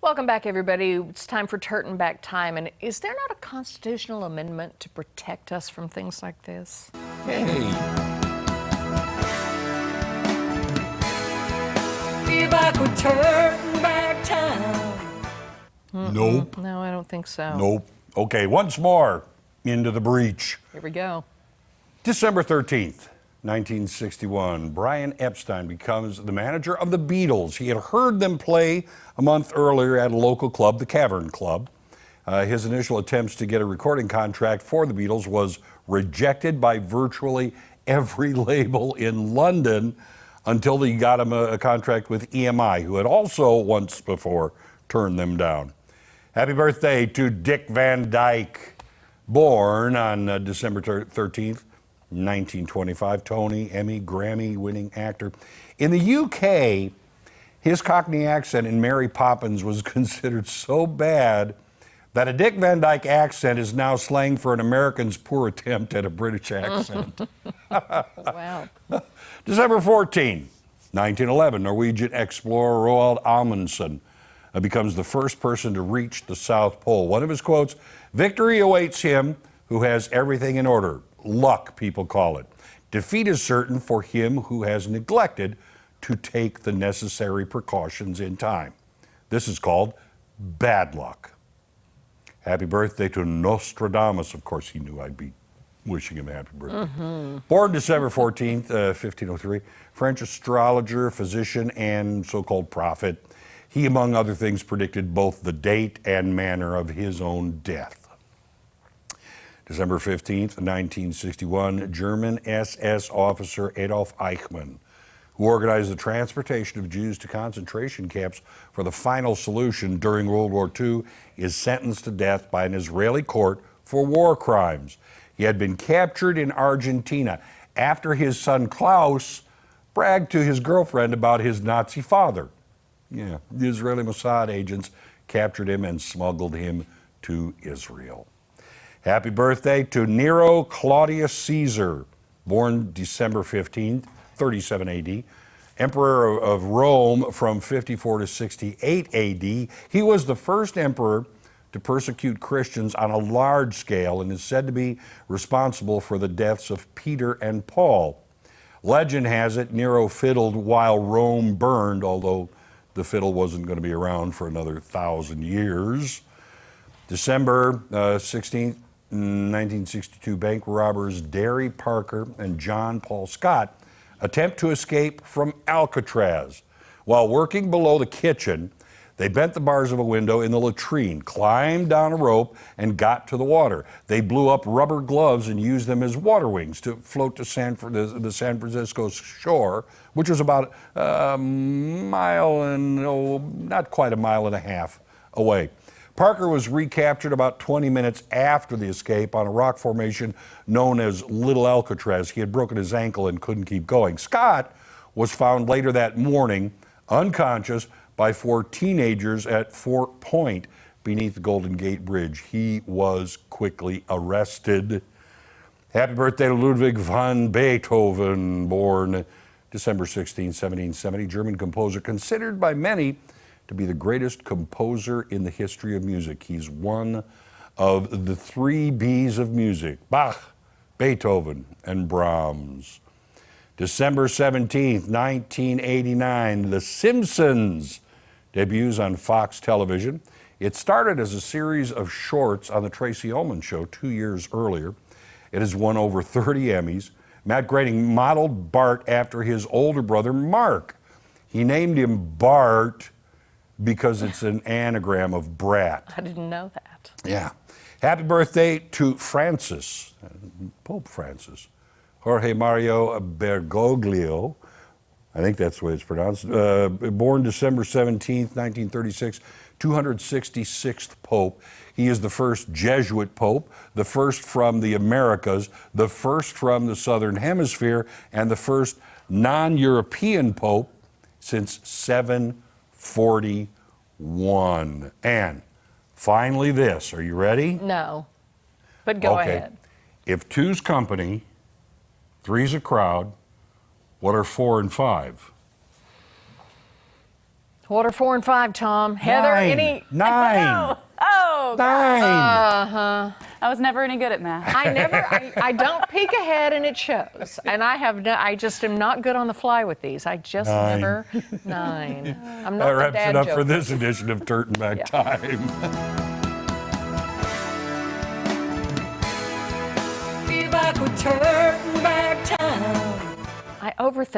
Welcome back, everybody. It's time for Turton Back Time. And is there not a constitutional amendment to protect us from things like this? Hey. If I could turn back time. Nope. No, I don't think so. Nope. Okay, once more into the breach. Here we go. December 13th, 1961, Brian Epstein becomes the manager of the Beatles. He had heard them play a month earlier at a local club, the Cavern Club. His initial attempts to get a recording contract for the Beatles was rejected by virtually every label in London until he got him a contract with EMI, who had also once before turned them down. Happy birthday to Dick Van Dyke, born on December 13th, 1925, Tony, Emmy, Grammy-winning actor. In the UK, his Cockney accent in Mary Poppins was considered so bad that a Dick Van Dyke accent is now slang for an American's poor attempt at a British accent. Wow. December 14, 1911, Norwegian explorer Roald Amundsen becomes the first person to reach the South Pole. One of his quotes, "Victory awaits him who has everything in order. Luck, people call it. Defeat is certain for him who has neglected to take the necessary precautions in time." This is called bad luck. Happy birthday to Nostradamus. Of course, he knew I'd be wishing him a happy birthday. Born December 14th, 1503, French astrologer, physician, and so-called prophet. He, among other things, predicted both the date and manner of his own death. December 15th, 1961, German SS officer Adolf Eichmann, who organized the transportation of Jews to concentration camps for the final solution during World War II, is sentenced to death by an Israeli court for war crimes. He had been captured in Argentina after his son Klaus bragged to his girlfriend about his Nazi father. Yeah, the Israeli Mossad agents captured him and smuggled him to Israel. Happy birthday to Nero Claudius Caesar, born December 15th, 37 AD, emperor of Rome from 54 to 68 AD. He was the first emperor to persecute Christians on a large scale and is said to be responsible for the deaths of Peter and Paul. Legend has it Nero fiddled while Rome burned, although the fiddle wasn't going to be around for another 1,000 years. December 16th, 1962, bank robbers Derry Parker and John Paul Scott attempt to escape from Alcatraz. While working below the kitchen, they bent the bars of a window in the latrine, climbed down a rope, and got to the water. They blew up rubber gloves and used them as water wings to float to the San Francisco shore, which was about a mile and, not quite a mile and a half away. Parker was recaptured about 20 minutes after the escape on a rock formation known as Little Alcatraz. He had broken his ankle and couldn't keep going. Scott was found later that morning, unconscious, by 4 teenagers at Fort Point beneath the Golden Gate Bridge. He was quickly arrested. Happy birthday to Ludwig van Beethoven, born December 16, 1770, German composer, considered by many to be the greatest composer in the history of music. He's one of the 3 B's of music, Bach, Beethoven, and Brahms. December 17th, 1989, The Simpsons debuts on Fox television. It started as a series of shorts on the Tracy Ullman Show 2 years earlier. It has won over 30 Emmys. Matt Groening modeled Bart after his older brother, Mark. He named him Bart because it's an anagram of brat. I didn't know that. Yeah. Happy birthday to Francis, Pope Francis. Jorge Mario Bergoglio, I think that's the way it's pronounced, born December 17th, 1936, 266th Pope. He is the first Jesuit Pope, the first from the Americas, the first from the Southern Hemisphere, and the first non-European Pope since 741. And finally this, are you ready? No, but go ahead. If 2's company, 3's a crowd, what are 4 and 5? What are 4 and 5, Tom? Heather, Nine. any? Nine. Oh, Nine. I was never any good at math. I don't peek ahead, and it shows. And I just am not good on the fly with these. I just Nine. never. 9. I'm not That the wraps dad it up joke. for this edition of Turton Back Time. If I could turn back time. I overthink.